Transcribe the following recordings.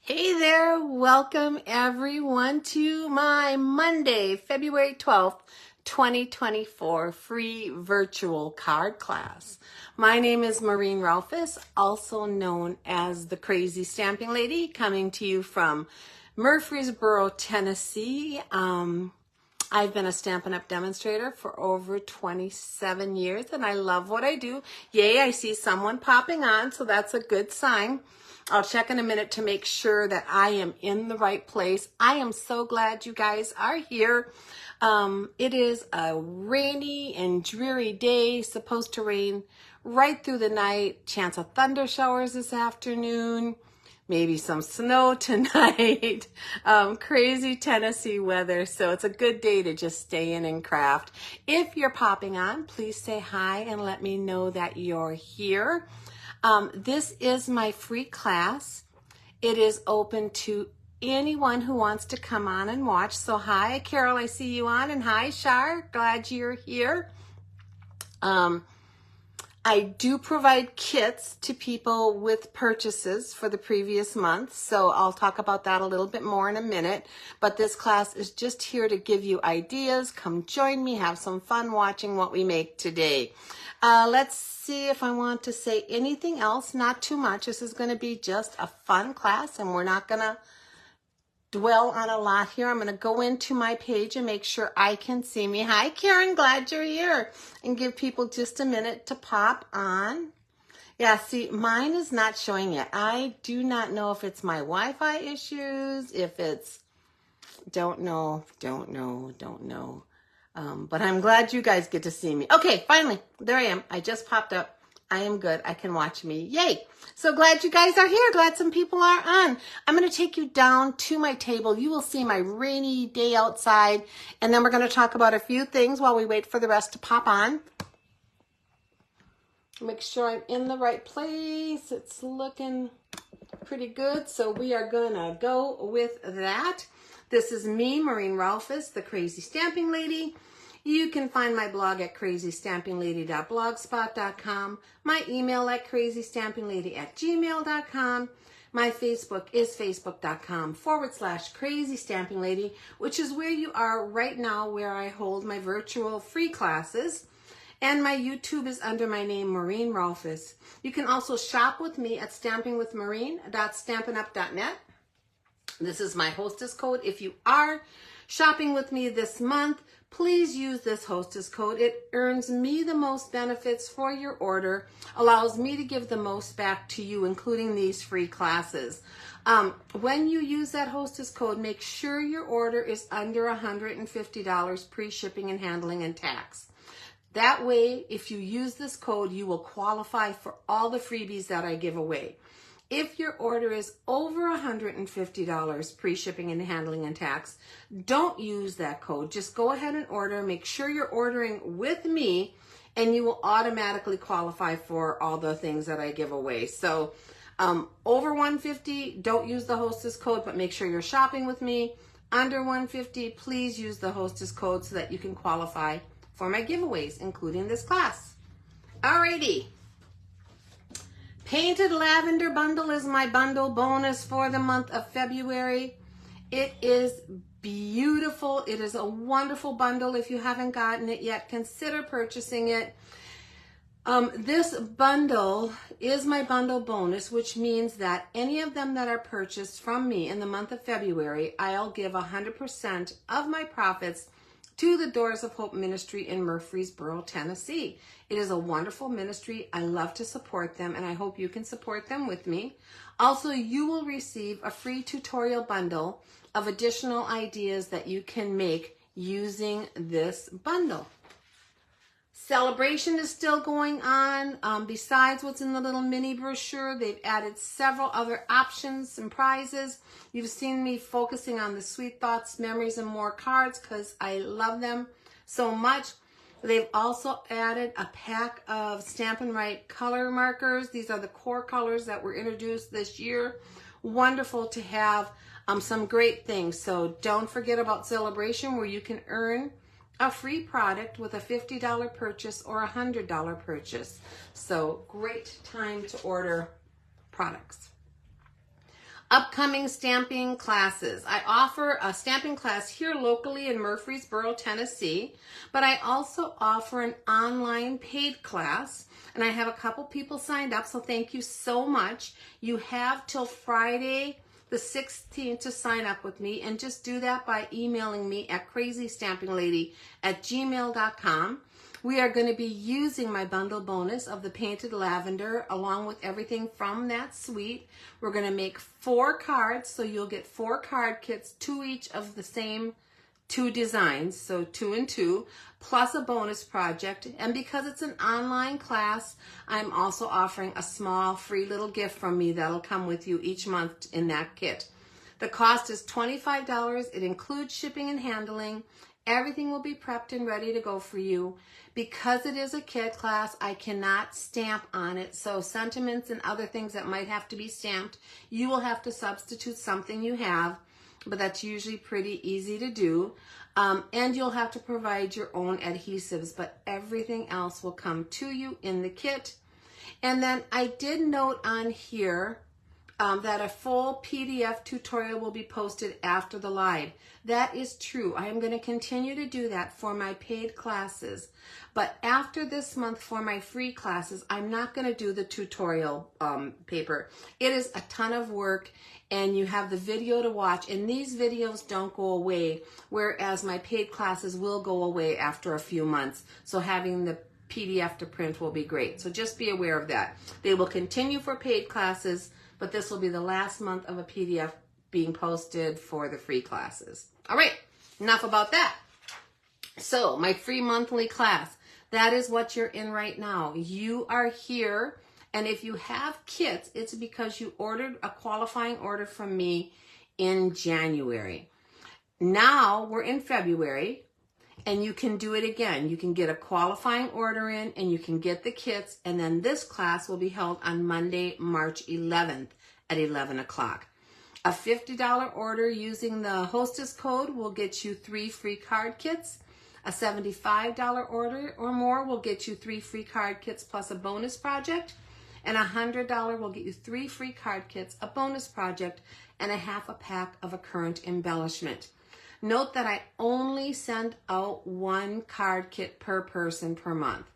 Hey there, welcome everyone to my Monday, February 12th, 2024 free virtual card class. My name is Maureen Rolfes, also known as the Crazy Stamping Lady, coming to you from Murfreesboro, Tennessee. I've been a Stampin' Up! Demonstrator for over 27 years and I love what I do. Yay, I see someone popping on, so that's a good sign. I'll check in a minute to make sure that I am in the right place. I am so glad you guys are here. It is a rainy and dreary day, supposed to rain right through the night. Chance of thunder showers this afternoon. Maybe some snow tonight. Crazy Tennessee weather, so it's a good day to just stay in and craft. If you're popping on, please say hi and let me know that you're here. This is my free class. It is open to anyone who wants to come on and watch. So hi, Carol, I see you on, and hi, Shar, glad you're here. I do provide kits to people with purchases for the previous month, so I'll talk about that a little bit more in a minute. But this class is just here to give you ideas. Come join me, have some fun watching what we make today. Let's see if I want to say anything else. Not too much. This is going to be just a fun class, and we're not going to dwell on a lot here. I'm going to go into my page and make sure I can see me. Hi, Karen. Glad you're here. And give people just a minute to pop on. Yeah, see, mine is not showing yet. I do not know if it's my Wi-Fi issues, if it's, don't know. But I'm glad you guys get to see me. Okay, finally, there I am. I just popped up. I am good. I can watch me. Yay. So glad you guys are here. Glad some people are on. I'm going to take you down to my table. You will see my rainy day outside. And then we're going to talk about a few things while we wait for the rest to pop on. Make sure I'm in the right place. It's looking pretty good. So we are going to go with that. This is me, Maureen Rolfes, the Crazy Stamping Lady. You can find my blog at crazystampinglady.blogspot.com, my email at crazystampinglady@gmail.com. My Facebook is facebook.com/crazystampinglady, which is where you are right now, where I hold my virtual free classes. And my YouTube is under my name, Maureen Rolfes. You can also shop with me at stampingwithmaureen.stampinup.net. This is my hostess code. If you are shopping with me this month, please use this hostess code. It earns me the most benefits for your order, allows me to give the most back to you, including these free classes. When you use that hostess code, make sure your order is under $150 pre-shipping and handling and tax. That way, if you use this code, you will qualify for all the freebies that I give away. If your order is over $150 pre-shipping and handling and tax, don't use that code. Just go ahead and order. Make sure you're ordering with me, and you will automatically qualify for all the things that I give away. So over $150, don't use the hostess code, but make sure you're shopping with me. Under $150, please use the hostess code so that you can qualify for my giveaways, including this class. Alrighty. Painted Lavender Bundle is my bundle bonus for the month of February. It is beautiful. It is a wonderful bundle. If you haven't gotten it yet, consider purchasing it. This bundle is my bundle bonus, which means that any of them that are purchased from me in the month of February, I'll give 100% of my profits to the Doors of Hope Ministry in Murfreesboro, Tennessee. It is a wonderful ministry. I love to support them, and I hope you can support them with me. Also, you will receive a free tutorial bundle of additional ideas that you can make using this bundle. Celebration is still going on. Besides what's in the little mini brochure, they've added several other options and prizes. You've seen me focusing on the Sweet Thoughts, Memories, and More cards because I love them so much. They've also added a pack of Stampin' Right color markers. These are the core colors that were introduced this year. Wonderful to have some great things. So don't forget about Celebration, where you can earn a free product with a $50 purchase or a $100 purchase. So great time to order products. Upcoming stamping classes. I offer a stamping class here locally in Murfreesboro, Tennessee, but I also offer an online paid class, and I have a couple people signed up, so thank you so much. You have till Friday the 16th to sign up with me, and just do that by emailing me at crazystampinglady@gmail.com. We are going to be using my bundle bonus of the painted lavender along with everything from that suite. We're going to make 4 cards, so you'll get 4 card kits, 2 each of the same 2 designs, so 2 and 2, plus a bonus project. And because it's an online class, I'm also offering a small free little gift from me that'll come with you each month in that kit. The cost is $25. It includes shipping and handling. Everything will be prepped and ready to go for you. Because it is a kit class, I cannot stamp on it. So sentiments and other things that might have to be stamped, you will have to substitute something you have, but that's usually pretty easy to do. And you'll have to provide your own adhesives, but everything else will come to you in the kit. And then I did note on here that a full PDF tutorial will be posted after the live. That is true. I am going to continue to do that for my paid classes. But after this month for my free classes, I'm not going to do the tutorial paper. It is a ton of work, and you have the video to watch, and these videos don't go away, whereas my paid classes will go away after a few months. So having the PDF to print will be great. So just be aware of that. They will continue for paid classes, but this will be the last month of a PDF being posted for the free classes. All right, enough about that. So my free monthly class, that is what you're in right now. You are here, and if you have kits, it's because you ordered a qualifying order from me in January. Now we're in February, and you can do it again. You can get a qualifying order in, and you can get the kits, and then this class will be held on Monday, March 11th at 11 o'clock. A $50 order using the hostess code will get you 3 free card kits. A $75 order or more will get you 3 free card kits plus a bonus project. And a $100 will get you 3 free card kits, a bonus project, and a half a pack of a current embellishment. Note that I only send out 1 card kit per person per month.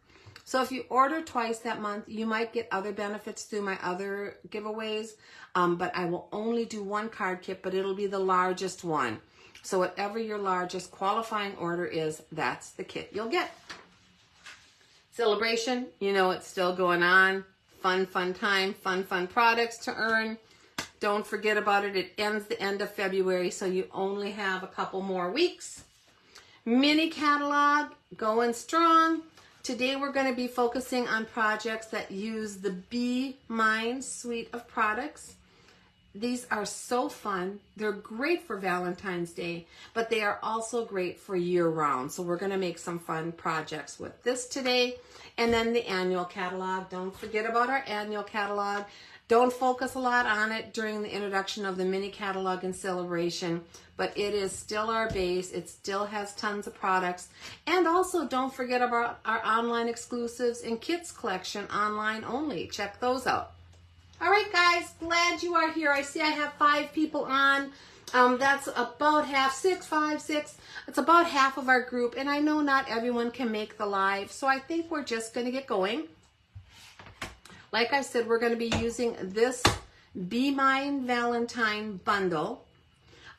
So if you order twice that month, you might get other benefits through my other giveaways, but I will only do 1 card kit, but it'll be the largest one. So whatever your largest qualifying order is, that's the kit you'll get. Celebration, you know it's still going on. Fun time, fun products to earn. Don't forget about it. It ends the end of February, so you only have a couple more weeks. Mini catalog, going strong. Today we're going to be focusing on projects that use the Be Mine suite of products. These are so fun. They're great for Valentine's Day, but they are also great for year-round. So we're going to make some fun projects with this today. And then the annual catalog. Don't forget about our annual catalog. Don't focus a lot on it during the introduction of the mini catalog and celebration, but it is still our base. It still has tons of products. And also don't forget about our online exclusives and kits collection online only. Check those out. All right, guys, glad you are here. I see I have 5 people on. That's about half, 6. It's about half of our group, and I know not everyone can make the live, so I think we're just going to get going. Like I said, we're going to be using this Be Mine Valentine bundle,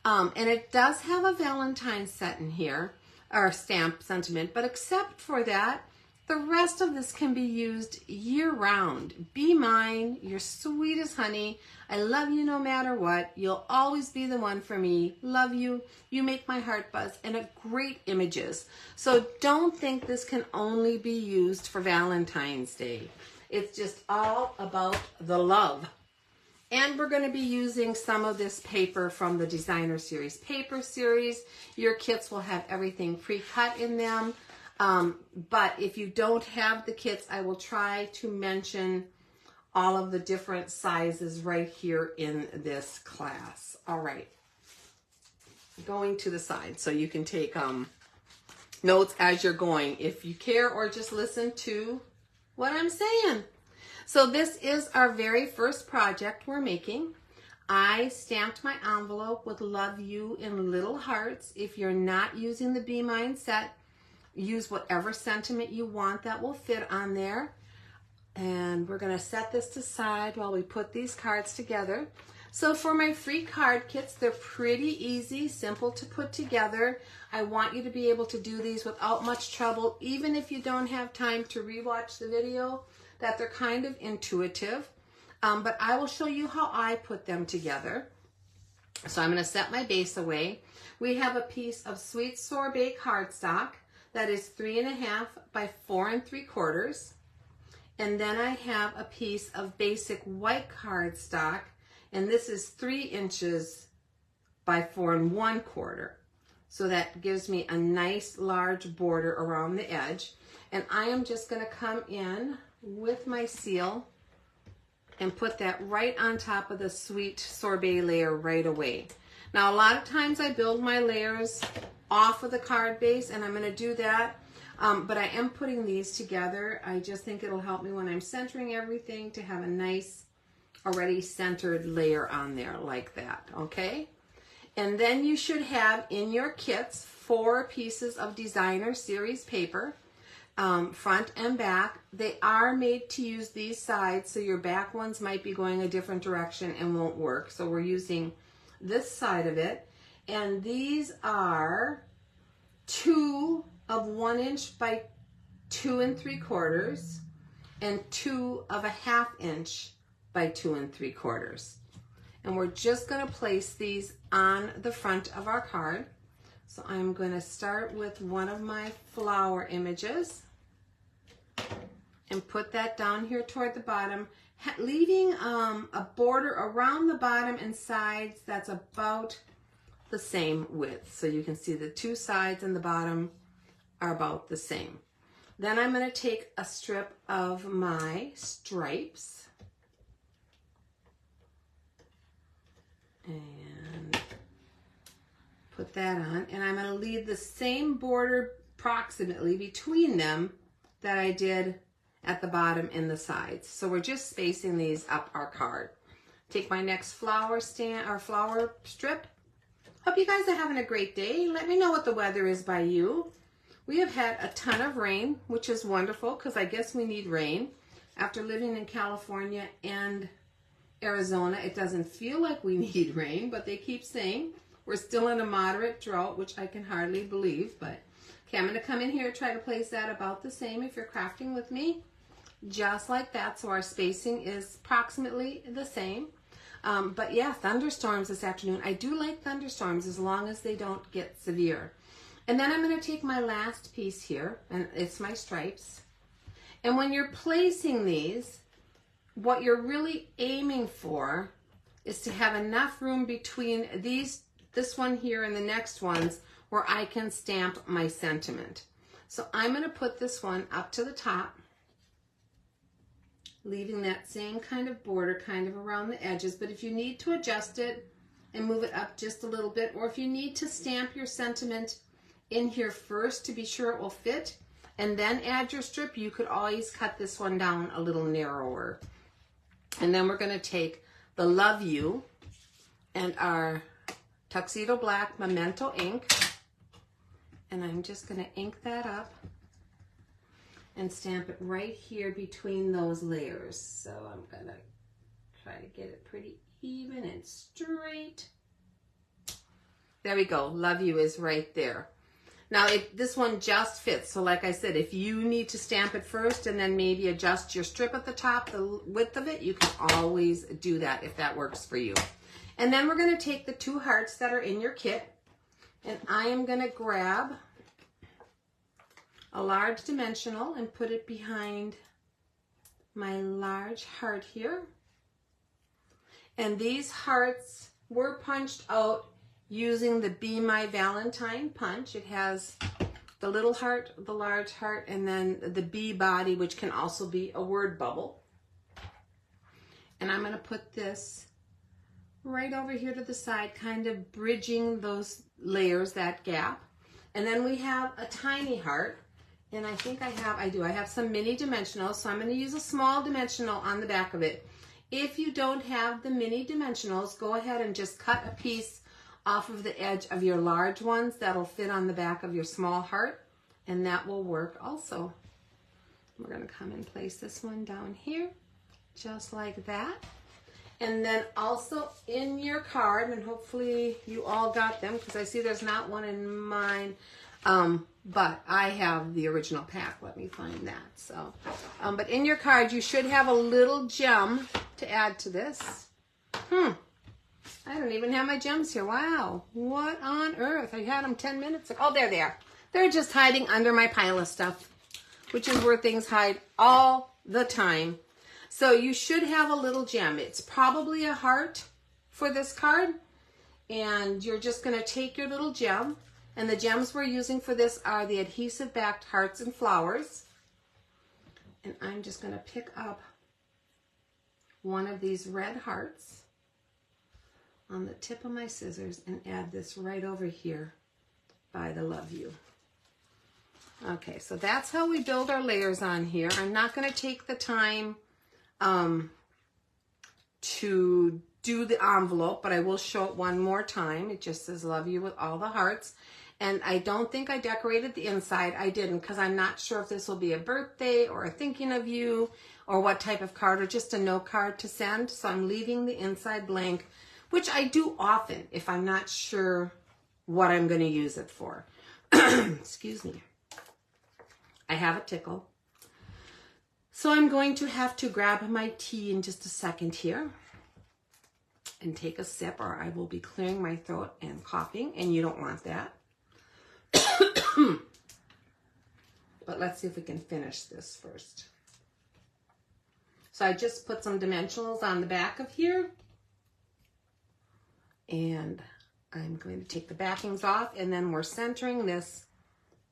and it does have a Valentine set in here, or stamp sentiment, but except for that, the rest of this can be used year-round. Be mine, you're sweet as honey. I love you no matter what. You'll always be the one for me. Love you. You make my heart buzz, and great images. So don't think this can only be used for Valentine's Day. It's just all about the love. And we're going to be using some of this paper from the Designer Series paper series. Your kits will have everything pre-cut in them. But if you don't have the kits, I will try to mention all of the different sizes right here in this class. All right. Going to the side so you can take notes as you're going if you care, or just listen to what I'm saying. So this is our very first project we're making. I stamped my envelope with love you in little hearts. If you're not using the Be Mine set, use whatever sentiment you want that will fit on there. And we're going to set this aside while we put these cards together. So for my free card kits, they're pretty easy, simple to put together. I want you to be able to do these without much trouble, even if you don't have time to rewatch the video, that they're kind of intuitive. But I will show you how I put them together. So I'm going to set my base away. We have a piece of Sweet Sorbet cardstock that is 3.5 by 4 3/4. And then I have a piece of basic white cardstock, and this is 3 inches by 4 1/4. So that gives me a nice large border around the edge. And I am just going to come in with my seal and put that right on top of the Sweet Sorbet layer right away. Now, a lot of times I build my layers off of the card base, and I'm going to do that. But I am putting these together. I just think it'll help me when I'm centering everything to have a nice already centered layer on there like that, okay? And then you should have in your kits 4 pieces of designer series paper, front and back. They are made to use these sides, so your back ones might be going a different direction and won't work. So we're using this side of it. And these are 2 of 1 inch by 2 3/4 and 2 of a 1/2 inch by 2 3/4. And we're just going to place these on the front of our card. So I'm going to start with one of my flower images and put that down here toward the bottom, leaving a border around the bottom and sides that's about the same width. So you can see the 2 sides and the bottom are about the same. Then I'm going to take a strip of my stripes and put that on, and I'm going to leave the same border approximately between them that I did at the bottom and the sides. So we're just spacing these up our card. Take my next flower stand or flower strip. Hope you guys are having a great day. Let me know what the weather is by you. We have had a ton of rain, which is wonderful because I guess we need rain. After living in California and Arizona, it doesn't feel like we need rain, but they keep saying we're still in a moderate drought, which I can hardly believe. But okay, I'm going to come in here and try to place that about the same if you're crafting with me. Just like that, so our spacing is approximately the same. But yeah, thunderstorms this afternoon. I do like thunderstorms as long as they don't get severe. And then I'm going to take my last piece here, and it's my stripes. And when you're placing these, what you're really aiming for is to have enough room between this one here and the next ones where I can stamp my sentiment. So I'm going to put this one up to the top, leaving that same kind of border kind of around the edges. But if you need to adjust it and move it up just a little bit, or if you need to stamp your sentiment in here first to be sure it will fit and then add your strip, you could always cut this one down a little narrower. And then we're going to take the Love You and our Tuxedo Black Memento ink, and I'm just going to ink that up and stamp it right here between those layers. So I'm going to try to get it pretty even and straight. There we go. Love You is right there. Now, this one just fits. So like I said, if you need to stamp it first and then maybe adjust your strip at the top, the width of it, you can always do that if that works for you. And then we're going to take the 2 hearts that are in your kit, and I am going to grab a large dimensional and put it behind my large heart here. And these hearts were punched out using the Be My Valentine punch. It has the little heart, the large heart, and then the bee body, which can also be a word bubble. And I'm going to put this right over here to the side, kind of bridging those layers, that gap. And then we have a tiny heart, and I think I have some mini dimensionals, so I'm going to use a small dimensional on the back of it. If you don't have the mini dimensionals, go ahead and just cut a piece off of the edge of your large ones. That'll fit on the back of your small heart, and that will work also. We're going to come and place this one down here, just like that. And then also in your card, and hopefully you all got them, because I see there's not one in mine, but I have the original pack. Let me find that. So, but in your card, you should have a little gem to add to this. I don't even have my gems here. Wow. What on earth? I had them 10 minutes ago. Oh, there they are. They're just hiding under my pile of stuff, which is where things hide all the time. So you should have a little gem. It's probably a heart for this card. And you're just going to take your little gem. And the gems we're using for this are the adhesive backed hearts and flowers. And I'm just going to pick up one of these red hearts on the tip of my scissors and add this right over here by the love you. Okay, so that's how we build our layers on here. I'm not going to take the time to do the envelope, but I will show it one more time. It just says love you with all the hearts. And I don't think I decorated the inside. I didn't, because I'm not sure if this will be a birthday or a thinking of you or what type of card, or just a note card to send. So I'm leaving the inside blank, which I do often if I'm not sure what I'm going to use it for. Excuse me. I have a tickle. So I'm going to have to grab my tea in just a second here and take a sip, or I will be clearing my throat and coughing, and you don't want that. But let's see if we can finish this first. So I just put some dimensionals on the back of here, and I'm going to take the backings off, and then we're centering this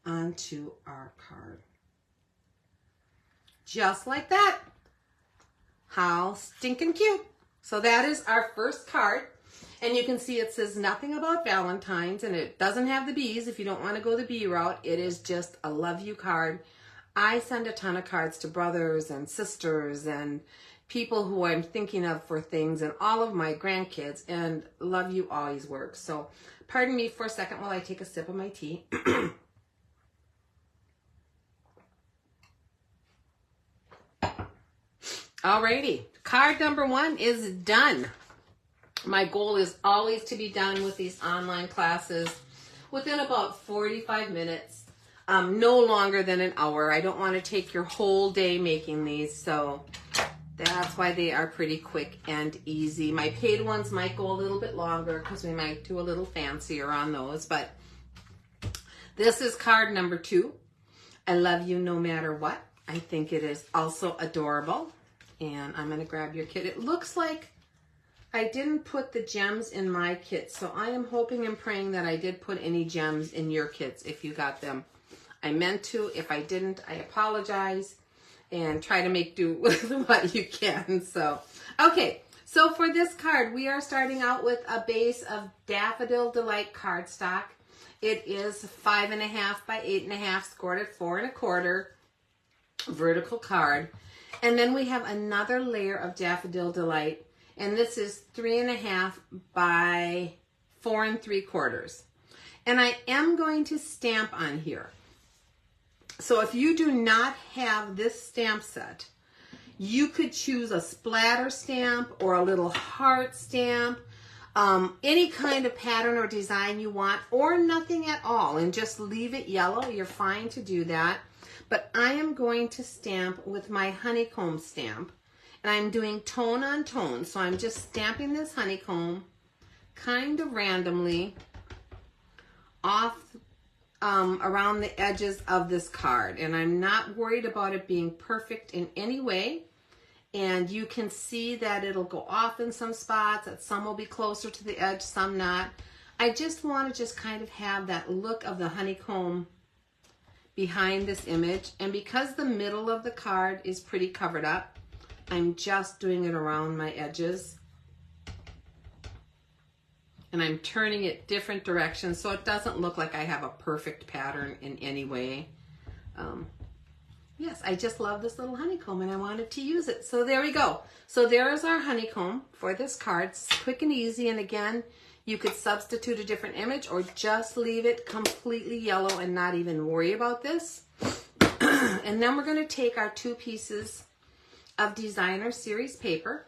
onto our card. Just like that. How stinking cute. So that is our first card. And you can see it says nothing about Valentine's, and it doesn't have the bees if you don't want to go the bee route. It is just a love you card. I send a ton of cards to brothers and sisters and people who I'm thinking of for things, and all of my grandkids, and love you always works. So pardon me for a second while I take a sip of my tea. Alrighty, card number 1 is done. My goal is always to be done with these online classes within about 45 minutes, no longer than an hour. I don't want to take your whole day making these, so that's why they are pretty quick and easy. My paid ones might go a little bit longer because we might do a little fancier on those, but this is card number 2. I love you no matter what. I think it is also adorable. And I'm going to grab your kit. It looks like I didn't put the gems in my kit, so I am hoping and praying that I did put any gems in your kits if you got them. I meant to. If I didn't, I apologize, and try to make do with what you can. So, okay. So for this card, we are starting out with a base of Daffodil Delight cardstock. It is 5.5 by 8.5, scored at 4 1/4, vertical card. And then we have another layer of Daffodil Delight, and this is 3.5 by 4 3/4. And I am going to stamp on here. So if you do not have this stamp set, you could choose a splatter stamp or a little heart stamp, any kind of pattern or design you want, or nothing at all, and just leave it yellow. You're fine to do that. But I am going to stamp with my honeycomb stamp, and I'm doing tone on tone. So I'm just stamping this honeycomb kind of randomly off around the edges of this card. And I'm not worried about it being perfect in any way. And you can see that it'll go off in some spots, that some will be closer to the edge, some not. I just want to just kind of have that look of the honeycomb behind this image. And because the middle of the card is pretty covered up, I'm just doing it around my edges, and I'm turning it different directions so it doesn't look like I have a perfect pattern in any way. Yes, I just love this little honeycomb and I wanted to use it. So there we go. So there is our honeycomb for this card. It's quick and easy. And again, you could substitute a different image or just leave it completely yellow and not even worry about this. And then we're going to take our 2 pieces of designer series paper.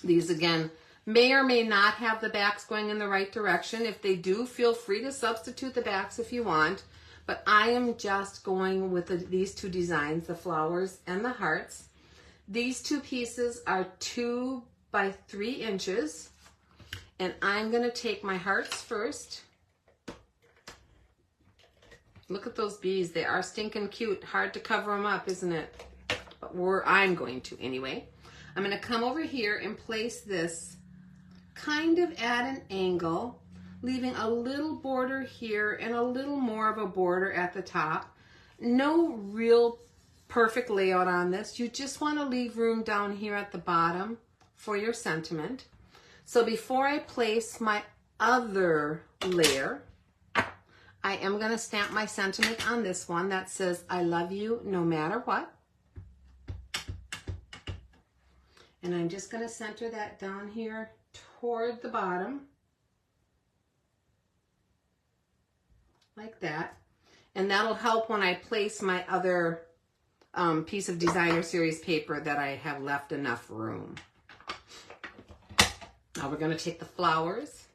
These again may or may not have the backs going in the right direction. If they do, feel free to substitute the backs if you want. But I am just going with these 2 designs, the flowers and the hearts. These 2 pieces are 2 by 3 inches. And I'm going to take my hearts first. Look at those bees. They are stinking cute. Hard to cover them up, isn't it? But I'm going to anyway. I'm going to come over here and place this kind of at an angle, leaving a little border here and a little more of a border at the top. No real perfect layout on this. You just want to leave room down here at the bottom for your sentiment. So before I place my other layer, I am going to stamp my sentiment on this one that says, I love you no matter what. And I'm just going to center that down here toward the bottom. Like that. And that'll help when I place my other piece of designer series paper that I have left enough room. Now we're going to take the flowers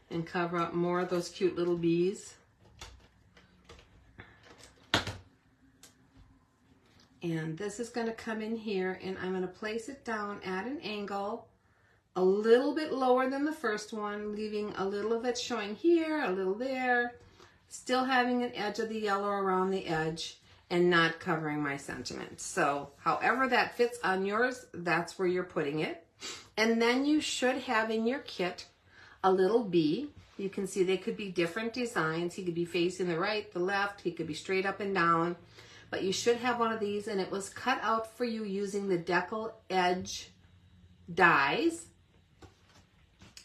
and cover up more of those cute little bees. And this is going to come in here and I'm going to place it down at an angle a little bit lower than the first one, leaving a little of it showing here, a little there, still having an edge of the yellow around the edge and not covering my sentiment. So however that fits on yours, that's where you're putting it. And then you should have in your kit a little bee. You can see they could be different designs. He could be facing the right, the left, he could be straight up and down. But you should have one of these, and it was cut out for you using the decal edge dies.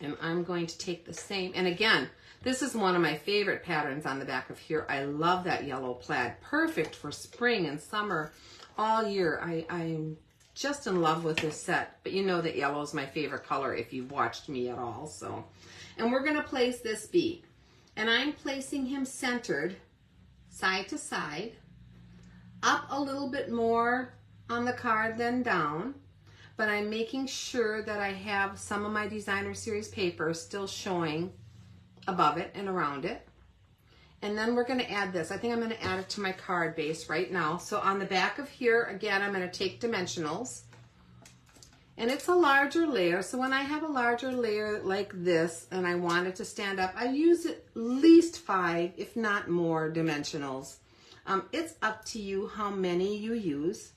And I'm going to take the same, and again, this is one of my favorite patterns on the back of here. I love that yellow plaid. Perfect for spring and summer all year. I'm just in love with this set, but you know that yellow is my favorite color if you've watched me at all. So, and we're going to place this bee, and I'm placing him centered side to side, up a little bit more on the card than down, but I'm making sure that I have some of my designer series paper still showing above it and around it. And then we're going to add this. I think I'm going to add it to my card base right now. So on the back of here, again, I'm going to take dimensionals. And it's a larger layer. So when I have a larger layer like this and I want it to stand up, I use at least 5, if not more, dimensionals. It's up to you how many you use.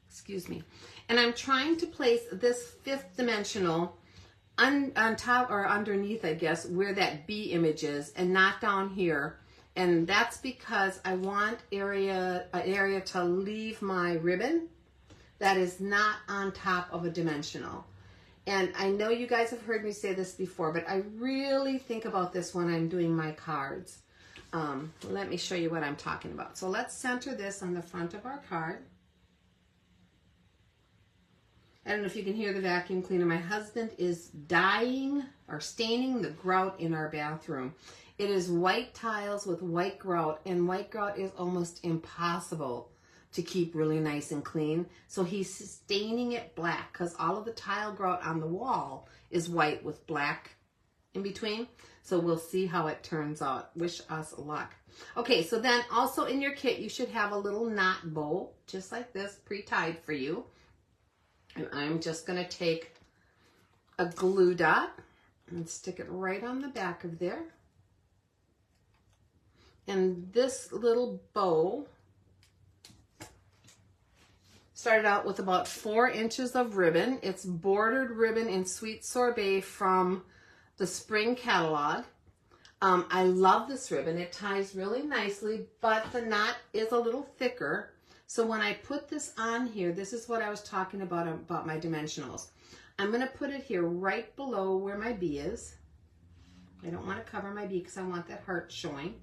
Excuse me. And I'm trying to place this 5th dimensional on top or underneath, I guess, where that bee image is, and not down here. And that's because I want an area to leave my ribbon that is not on top of a dimensional. And I know you guys have heard me say this before, but I really think about this when I'm doing my cards. Let me show you what I'm talking about. So let's center this on the front of our card. I don't know if you can hear the vacuum cleaner. My husband is dyeing or staining the grout in our bathroom. It is white tiles with white grout, and white grout is almost impossible to keep really nice and clean. So he's staining it black because all of the tile grout on the wall is white with black in between. So we'll see how it turns out. Wish us luck. Okay, so then also in your kit, you should have a little knot bow, just like this, pre-tied for you. And I'm just going to take a glue dot and stick it right on the back of there. And this little bow started out with about 4 inches of ribbon. It's bordered ribbon in Sweet Sorbet from the spring catalog. I love this ribbon. It ties really nicely, but the knot is a little thicker. So when I put this on here, this is what I was talking about my dimensionals. I'm going to put it here right below where my bee is. I don't want to cover my bee because I want that heart showing.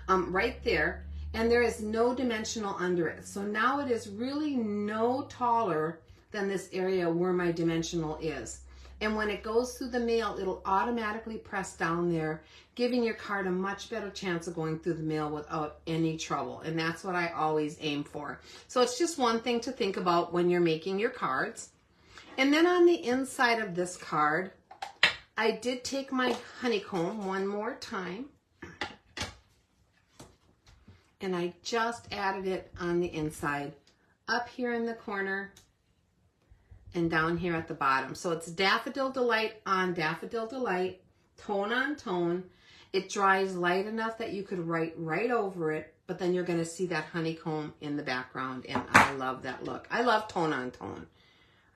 Right there. and there is no dimensional under it. So now it is really no taller than this area where my dimensional is. And when it goes through the mail, it'll automatically press down there, giving your card a much better chance of going through the mail without any trouble. And that's what I always aim for. So it's just one thing to think about when you're making your cards. And then on the inside of this card, I did take my honeycomb one more time. And I just added it on the inside, up here in the corner, and down here at the bottom. So it's Daffodil Delight on Daffodil Delight, tone on tone. It dries light enough that you could write right over it, but then you're gonna see that honeycomb in the background, and I love that look. I love tone on tone.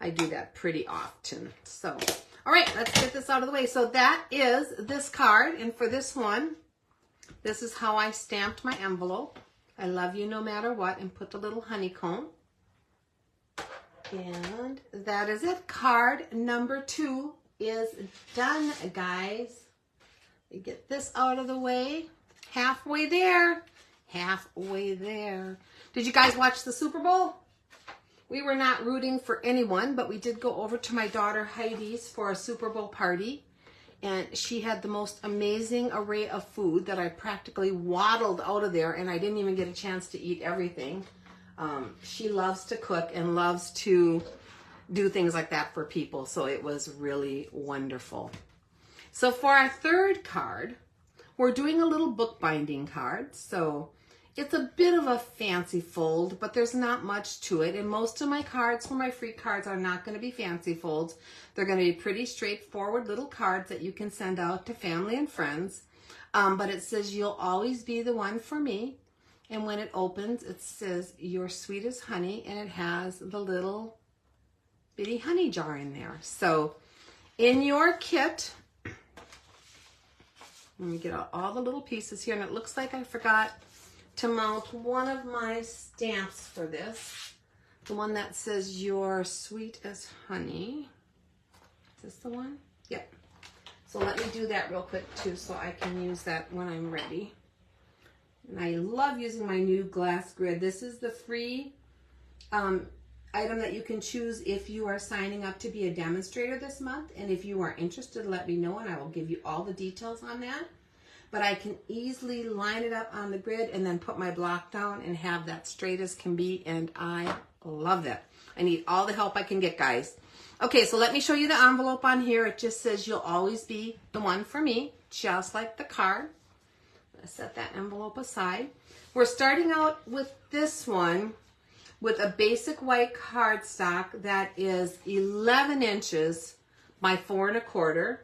I do that pretty often. So, all right, let's get this out of the way. So that is this card, and for this one, this is how I stamped my envelope. I love you no matter what, and put the little honeycomb. And that is it. Card number 2 is done, guys. We get this out of the way. Halfway there. Halfway there. Did you guys watch the Super Bowl? We were not rooting for anyone, but we did go over to my daughter Heidi's for a Super Bowl party. And she had the most amazing array of food that I practically waddled out of there, and I didn't even get a chance to eat everything. She loves to cook and loves to do things like that for people, so it was really wonderful. So for our third card, we're doing a little bookbinding card. So it's a bit of a fancy fold, but there's not much to it. And most of my cards for my free cards are not going to be fancy folds. They're going to be pretty straightforward little cards that you can send out to family and friends. But it says, you'll always be the one for me. And when it opens, it says, you're sweet as honey. And it has the little bitty honey jar in there. So in your kit, let me get out all the little pieces here. And it looks like I forgot to mount one of my stamps for this. The one that says, you're sweet as honey. Is this the one? Yep. So let me do that real quick too, so I can use that when I'm ready. And I love using my new glass grid. This is the free item that you can choose if you are signing up to be a demonstrator this month. And if you are interested, let me know and I will give you all the details on that. But I can easily line it up on the grid and then put my block down and have that straight as can be. And I love that. I need all the help I can get, guys. Okay, so let me show you the envelope on here. It just says, you'll always be the one for me, just like the card. I'm going to set that envelope aside. We're starting out with this one with a basic white cardstock that is 11 inches by 4 1/4.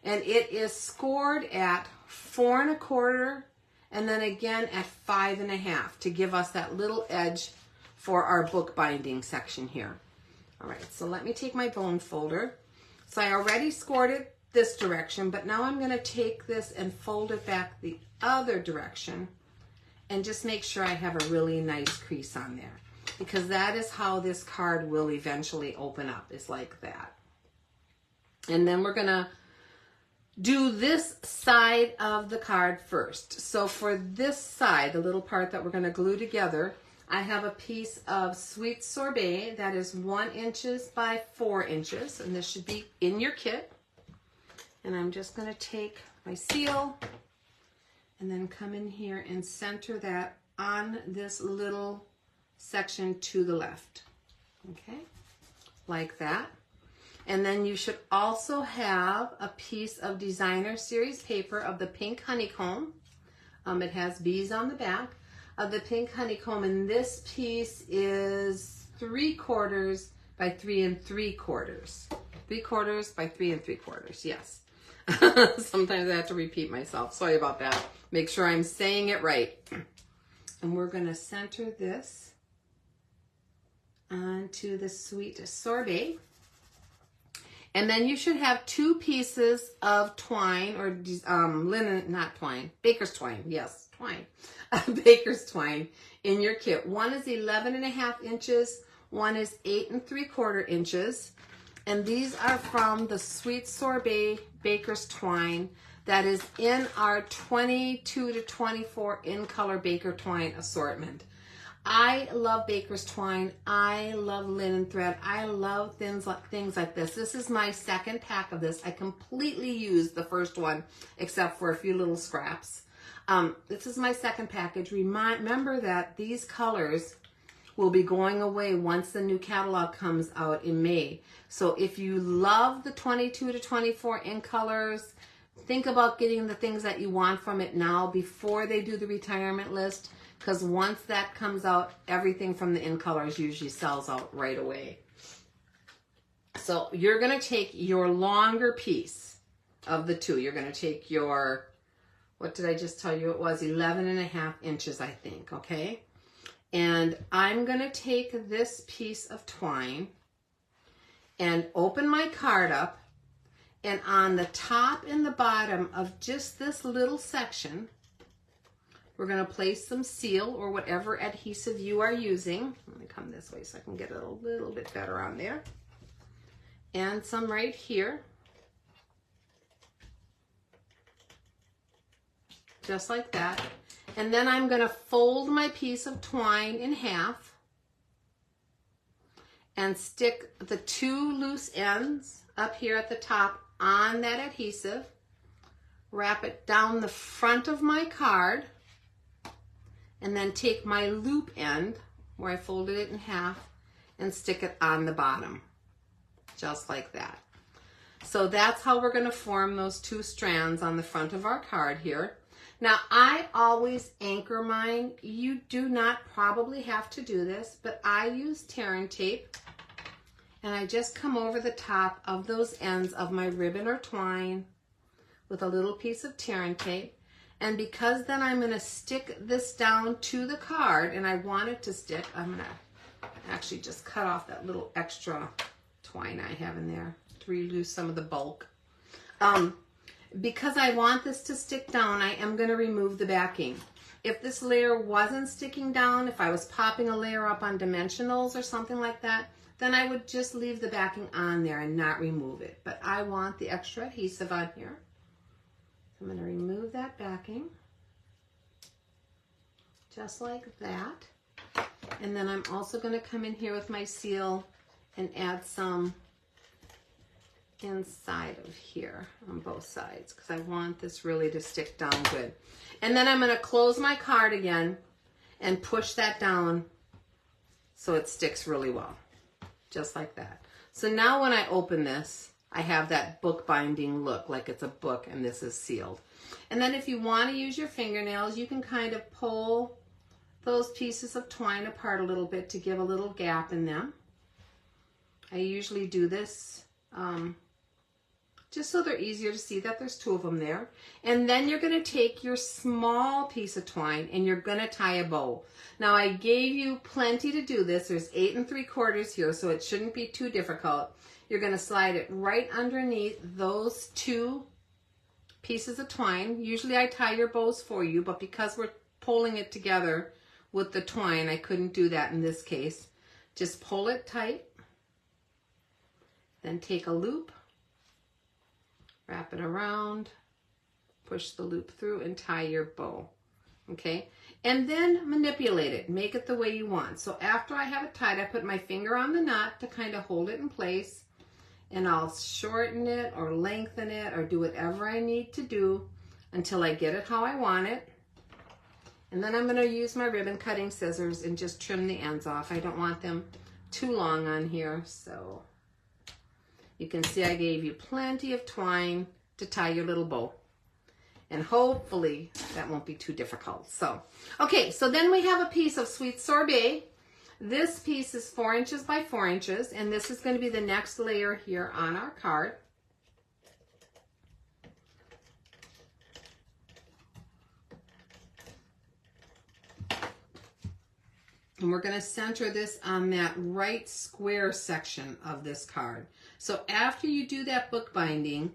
And it is scored at 4 1/4 and then again at 5 1/2 to give us that little edge for our bookbinding section here. All right, so let me take my bone folder. So I already scored it this direction, but now I'm going to take this and fold it back the other direction and just make sure I have a really nice crease on there, because that is how this card will eventually open up, is like that. And then we're going to do this side of the card first. So for this side, the little part that we're going to glue together, I have a piece of Sweet Sorbet that is 1 inch by 4 inches, and this should be in your kit. And I'm just going to take my seal and then come in here and center that on this little section to the left. Okay, like that. And then you should also have a piece of Designer Series paper of the pink honeycomb. It has bees on the back of the pink honeycomb, and this piece is 3/4 by 3 3/4. 3/4 by 3 3/4, yes. Sometimes I have to repeat myself. Sorry about that. Make sure I'm saying it right. And we're going to center this onto the Sweet Sorbet. And then you should have 2 pieces of twine or linen, not twine, baker's twine. Yes, twine. Baker's twine in your kit. One is 11 1/2 inches. One is 8 3/4 inches. And these are from the Sweet Sorbet Baker's Twine. that is in our 22 to 24 in color Baker twine assortment. I love Baker's twine. I love linen thread. I love things like this. This is my second pack of this. I completely used the first one except for a few little scraps. This is my second package. Remember that these colors will be going away once the new catalog comes out in May. So if you love the 22 to 24 in colors, think about getting the things that you want from it now before they do the retirement list, because once that comes out, everything from the in colors usually sells out right away. So you're going to take your longer piece of the two. You're going to take your, what did I just tell you it was? 11.5 inches, I think, okay? And I'm going to take this piece of twine and open my card up, and on the top and the bottom of just this little section, we're going to place some seal or whatever adhesive you are using. Let me come this way so I can get it a little bit better on there. And some right here. Just like that. And then I'm going to fold my piece of twine in half and stick the two loose ends up here at the top on that adhesive. Wrap it down the front of my card, and then take my loop end where I folded it in half and stick it on the bottom, just like that. So that's how we're going to form those two strands on the front of our card here. Now, I always anchor mine. You do not probably have to do this, but I use Terran tape, and I just come over the top of those ends of my ribbon or twine with a little piece of Terran tape. And because then I'm going to stick this down to the card, and I want it to stick, I'm going to actually just cut off that little extra twine I have in there to reduce some of the bulk. Because I want this to stick down, I am going to remove the backing. If this layer wasn't sticking down, if I was popping a layer up on dimensionals or something like that, then I would just leave the backing on there and not remove it. But I want the extra adhesive on here. I'm going to remove that backing, just like that. And then I'm also going to come in here with my seal and add some inside of here on both sides, because I want this really to stick down good. And then I'm going to close my card again and push that down so it sticks really well, just like that. So now when I open this, I have that bookbinding look, like it's a book and this is sealed. And then if you want to use your fingernails, you can kind of pull those pieces of twine apart a little bit to give a little gap in them. I usually do this just so they're easier to see that there's two of them there. And then you're going to take your small piece of twine and you're going to tie a bow. Now I gave you plenty to do this. There's 8 3/4 here, so it shouldn't be too difficult. You're going to slide it right underneath those two pieces of twine. Usually I tie your bows for you, but because we're pulling it together with the twine, I couldn't do that in this case. Just pull it tight, then take a loop, wrap it around, push the loop through, and tie your bow. Okay? And then manipulate it. Make it the way you want. So after I have it tied, I put my finger on the knot to kind of hold it in place. And I'll shorten it or lengthen it or do whatever I need to do until I get it how I want it. And then I'm going to use my ribbon cutting scissors and just trim the ends off. I don't want them too long on here. So you can see I gave you plenty of twine to tie your little bow. And hopefully that won't be too difficult. So, okay, so then we have a piece of Sweet Sorbet. This piece is 4 inches by 4 inches, and this is going to be the next layer here on our card. And we're going to center this on that right square section of this card. So after you do that bookbinding,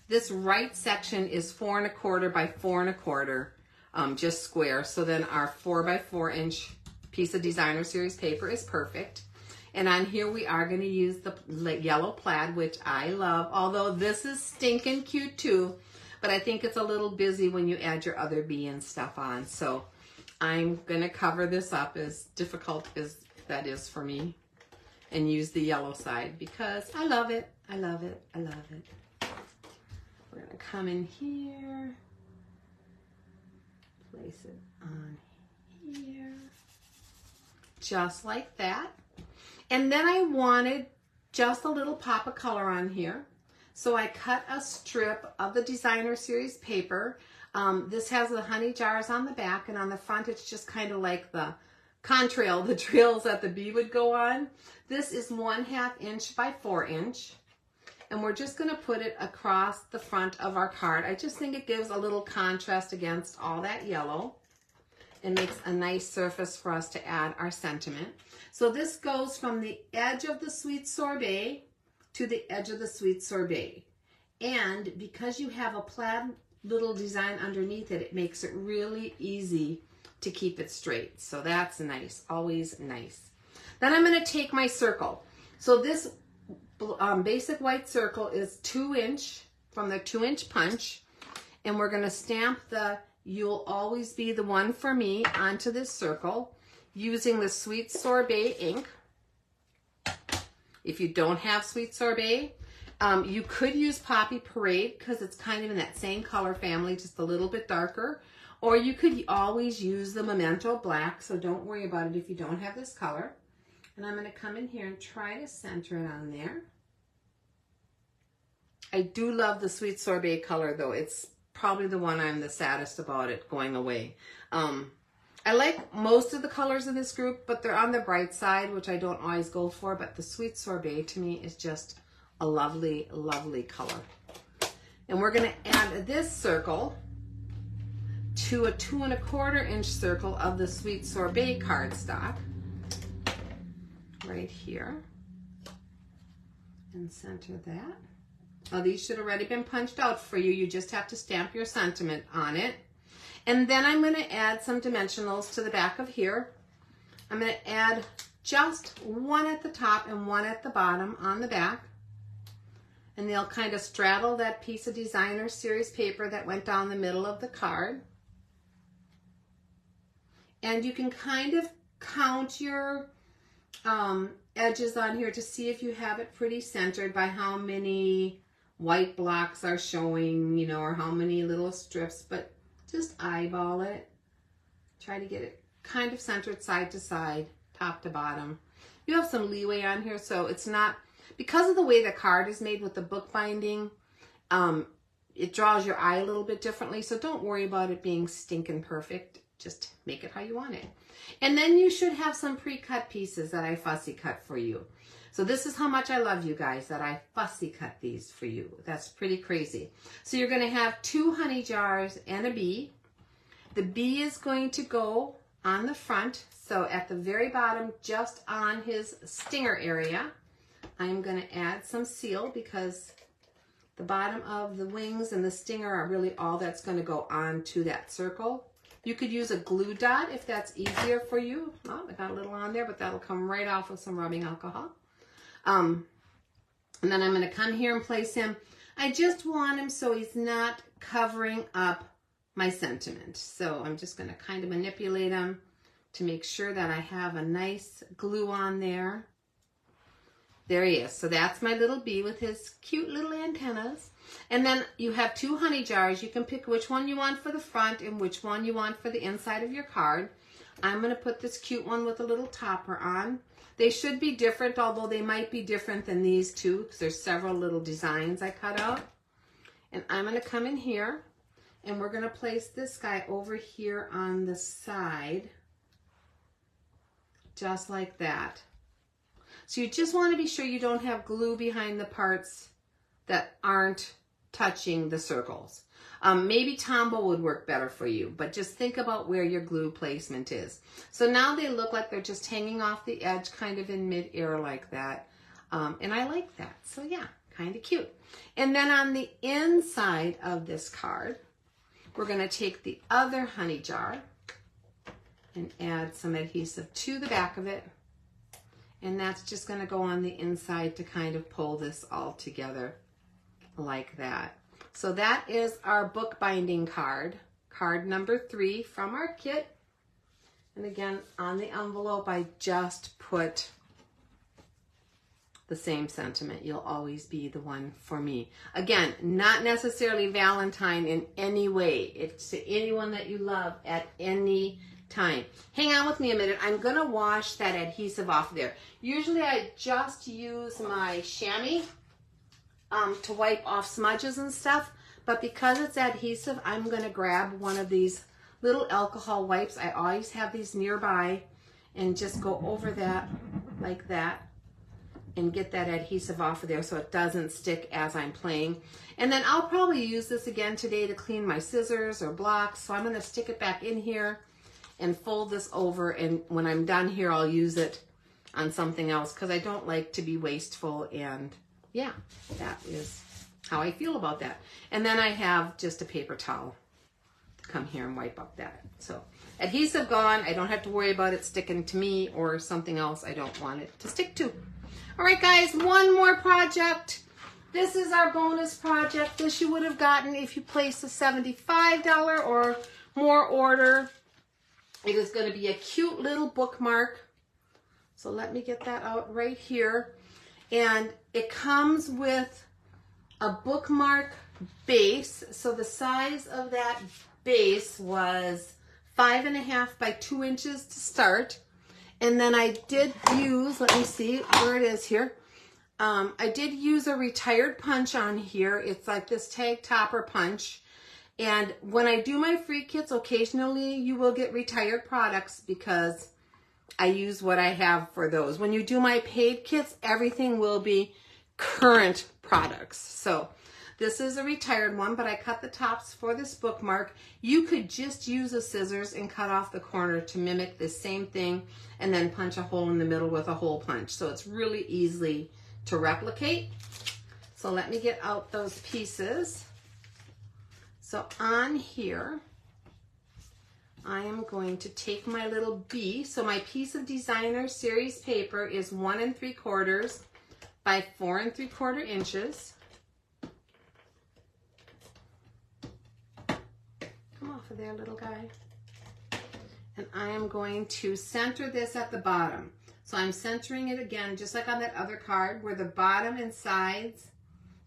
this right section is 4 1/4 by 4 1/4, just square. So then our 4 by 4 inch piece of Designer Series paper is perfect. And on here we are going to use the yellow plaid, which I love, although this is stinking cute too. but I think it's a little busy when you add your other bee and stuff on. So I'm gonna cover this up, as difficult as that is for me, and use the yellow side because I love it. I love it. I love it. We're gonna come in here, place it on here, just like that. And then I wanted just a little pop of color on here. So I cut a strip of the Designer Series paper. This has the honey jars on the back, and on the front it's just kind of like the contrail, the trails that the bee would go on. This is 1/2 inch by 4 inch. And we're just gonna put it across the front of our card. I just think it gives a little contrast against all that yellow. It makes a nice surface for us to add our sentiment. So this goes from the edge of the Sweet Sorbet to the edge of the Sweet Sorbet. And because you have a plaid little design underneath it, it makes it really easy to keep it straight. So that's nice, always nice. Then I'm gonna take my circle. So this basic white circle is 2 inch from the 2-inch punch. And we're gonna stamp the "You'll Always Be the One for Me" onto this circle using the Sweet Sorbet ink. If you don't have Sweet Sorbet, you could use Poppy Parade because it's kind of in that same color family, just a little bit darker. Or you could always use the Memento Black, so don't worry about it if you don't have this color. And I'm going to come in here and try to center it on there. I do love the Sweet Sorbet color though. It's probably the one I'm the saddest about it going away. I like most of the colors in this group, but they're on the bright side, which I don't always go for, but the Sweet Sorbet to me is just a lovely, lovely color. And we're gonna add this circle to a 2 1/4 inch circle of the Sweet Sorbet cardstock right here, and center that. Now these should have already been punched out for you. You just have to stamp your sentiment on it. And then I'm going to add some dimensionals to the back of here. I'm going to add just one at the top and one at the bottom on the back. And they'll kind of straddle that piece of Designer Series paper that went down the middle of the card. And you can kind of count your edges on here to see if you have it pretty centered by how many white blocks are showing, you know, or how many little strips, but just eyeball it. Try to get it kind of centered side to side, top to bottom. You have some leeway on here, so it's not, because of the way the card is made with the book binding, it draws your eye a little bit differently, so don't worry about it being stinking perfect. Just make it how you want it. And then you should have some pre-cut pieces that I fussy cut for you. So this is how much I love you guys, that I fussy cut these for you. That's pretty crazy. So you're going to have 2 honey jars and a bee. The bee is going to go on the front. So at the very bottom, just on his stinger area, I'm going to add some seal because the bottom of the wings and the stinger are really all that's going to go on to that circle. You could use a glue dot if that's easier for you. Oh, I got a little on there, but that'll come right off with some rubbing alcohol. And then I'm going to come here and place him. I just want him so he's not covering up my sentiment. So I'm just going to kind of manipulate him to make sure that I have a nice glue on there. There he is. So that's my little bee with his cute little antennas. And then you have 2 honey jars. You can pick which one you want for the front and which one you want for the inside of your card. I'm going to put this cute one with a little topper on. They should be different, although they might be different than these two because there's several little designs I cut out. And I'm going to come in here and we're going to place this guy over here on the side, just like that. So you just want to be sure you don't have glue behind the parts that aren't touching the circles. Maybe Tombow would work better for you, but just think about where your glue placement is. So now they look like they're just hanging off the edge kind of in mid-air like that. And I like that. So yeah, kind of cute. And then on the inside of this card, we're going to take the other honey jar and add some adhesive to the back of it. And that's just going to go on the inside to kind of pull this all together like that. So that is our bookbinding card, card number 3 from our kit. And again, on the envelope, I just put the same sentiment. You'll always be the one for me. Again, not necessarily Valentine in any way. It's to anyone that you love at any time. Hang on with me a minute. I'm going to wash that adhesive off there. Usually I just use my chamois to wipe off smudges and stuff, but because it's adhesive, I'm going to grab one of these little alcohol wipes. I always have these nearby, and just go over that like that and get that adhesive off of there so it doesn't stick as I'm playing. And then I'll probably use this again today to clean my scissors or blocks, so I'm going to stick it back in here and fold this over, and when I'm done here, I'll use it on something else because I don't like to be wasteful. And yeah, that is how I feel about that. And then I have just a paper towel to come here and wipe up that. So adhesive gone. I don't have to worry about it sticking to me or something else I don't want it to stick to. All right, guys, one more project. This is our bonus project. This you would have gotten if you placed a $75 or more order. It is going to be a cute little bookmark. So let me get that out right here. And it comes with a bookmark base. So the size of that base was 5.5 by 2 inches to start. And then I did use, let me see where it is here. I did use a retired punch on here. It's like this tag topper punch. And when I do my free kits, occasionally you will get retired products because I use what I have for those. When you do my paid kits, everything will be current products. So this is a retired one, but I cut the tops for this bookmark. You could just use a scissors and cut off the corner to mimic the same thing and then punch a hole in the middle with a hole punch. So it's really easy to replicate. So let me get out those pieces. So on here, I am going to take my little B. So my piece of designer series paper is 1 3/4 by 4 3/4 inches. Come off of there, little guy. And I am going to center this at the bottom. So I'm centering it again, just like on that other card, where the bottom and sides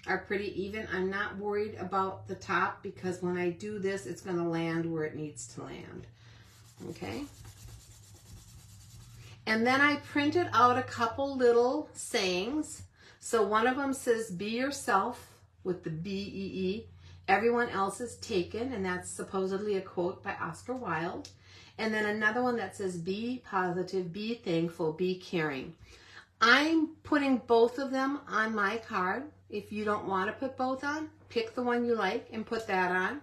are pretty even. I'm not worried about the top because when I do this, it's going to land where it needs to land. Okay. And then I printed out a couple little sayings. So one of them says, "Be yourself," with the B-E-E. Everyone else is taken, and that's supposedly a quote by Oscar Wilde. And then another one that says, "Be positive, be thankful, be caring." I'm putting both of them on my card. If you don't want to put both on, pick the one you like and put that on.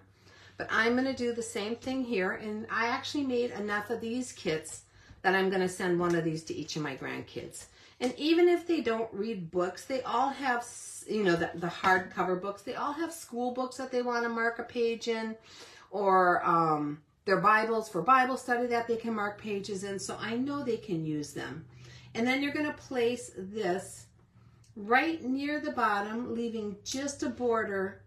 But I'm going to do the same thing here. And I actually made enough of these kits that I'm going to send one of these to each of my grandkids. And even if they don't read books, they all have, you know, the hardcover books. They all have school books that they want to mark a page in, or their Bibles for Bible study that they can mark pages in. So I know they can use them. And then you're going to place this right near the bottom, leaving just a border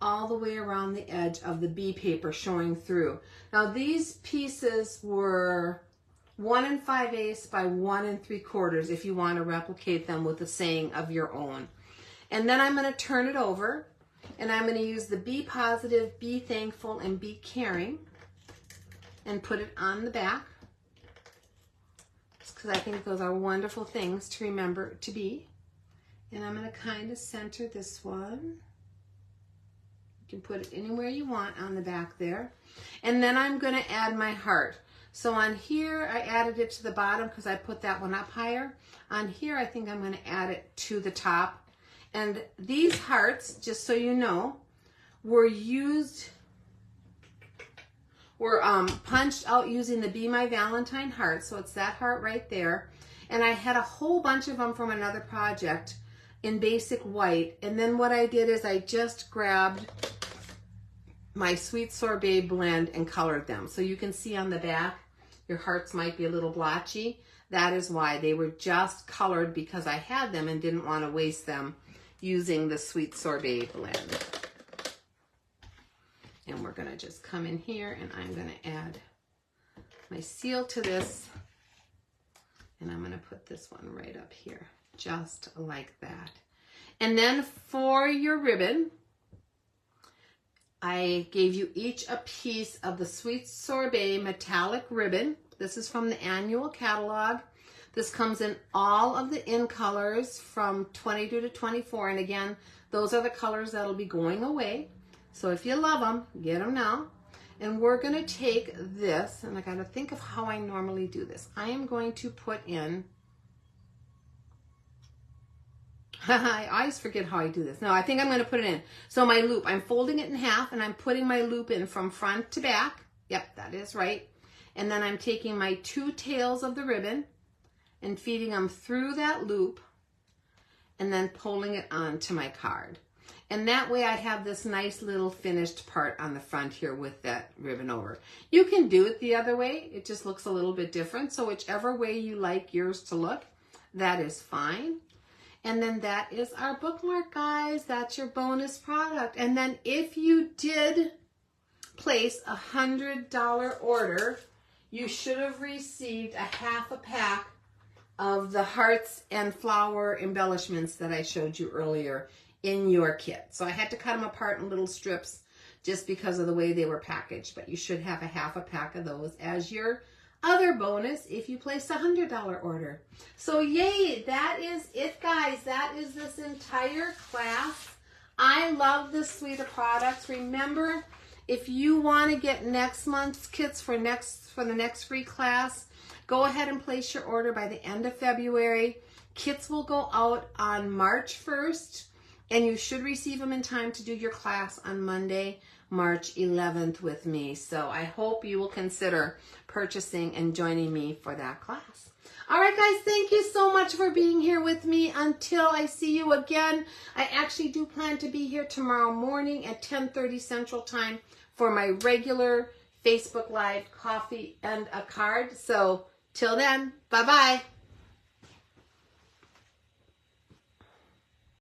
all the way around the edge of the B paper showing through. Now these pieces were 1 5/8 by 1 3/4 if you want to replicate them with a saying of your own. And then I'm going to turn it over, and I'm going to use the be positive, be thankful, and be caring, and put it on the back, because I think those are wonderful things to remember to be. And I'm going to kind of center this one. You can put it anywhere you want on the back there. And then I'm going to add my heart. So on here, I added it to the bottom because I put that one up higher. On here, I think I'm going to add it to the top. And these hearts, just so you know, were punched out using the Be My Valentine heart. So it's that heart right there. And I had a whole bunch of them from another project in basic white. And then what I did is I just grabbed my Sweet Sorbet blend and colored them. So you can see on the back, your hearts might be a little blotchy. That is why they were just colored, because I had them and didn't want to waste them using the Sweet Sorbet blend. we're gonna just come in here and I'm gonna add my seal to this. And I'm gonna put this one right up here, just like that. And then for your ribbon, I gave you each a piece of the Sweet Sorbet metallic ribbon. This is from the annual catalog. This comes in all of the in colors from 22 to 24. And again, those are the colors that'll be going away. So if you love them, get them now. And we're gonna take this, and I gotta think of how I normally do this. I am going to put in, I always forget how I do this. No, I think I'm gonna put it in. So my loop, I'm folding it in half and I'm putting my loop in from front to back. Yep, that is right. And then I'm taking my 2 tails of the ribbon and feeding them through that loop and then pulling it onto my card. And that way I have this nice little finished part on the front here with that ribbon over. You can do it the other way. It just looks a little bit different. So whichever way you like yours to look, that is fine. And then that is our bookmark, guys. That's your bonus product. And then if you did place a $100 order, you should have received a half a pack of the hearts and flower embellishments that I showed you earlier in your kit. So I had to cut them apart in little strips just because of the way they were packaged, but you should have a half a pack of those as your other bonus if you place a $100 order. So yay, that is it, guys. That is this entire class. I love this suite of products. Remember, if you want to get next month's kits for the next free class, go ahead and place your order by the end of February. Kits will go out on March 1st. And you should receive them in time to do your class on Monday, March 11th with me. So I hope you will consider purchasing and joining me for that class. All right, guys, thank you so much for being here with me. Until I see you again, I actually do plan to be here tomorrow morning at 10:30 Central Time for my regular Facebook Live coffee and a card. So till then, bye-bye.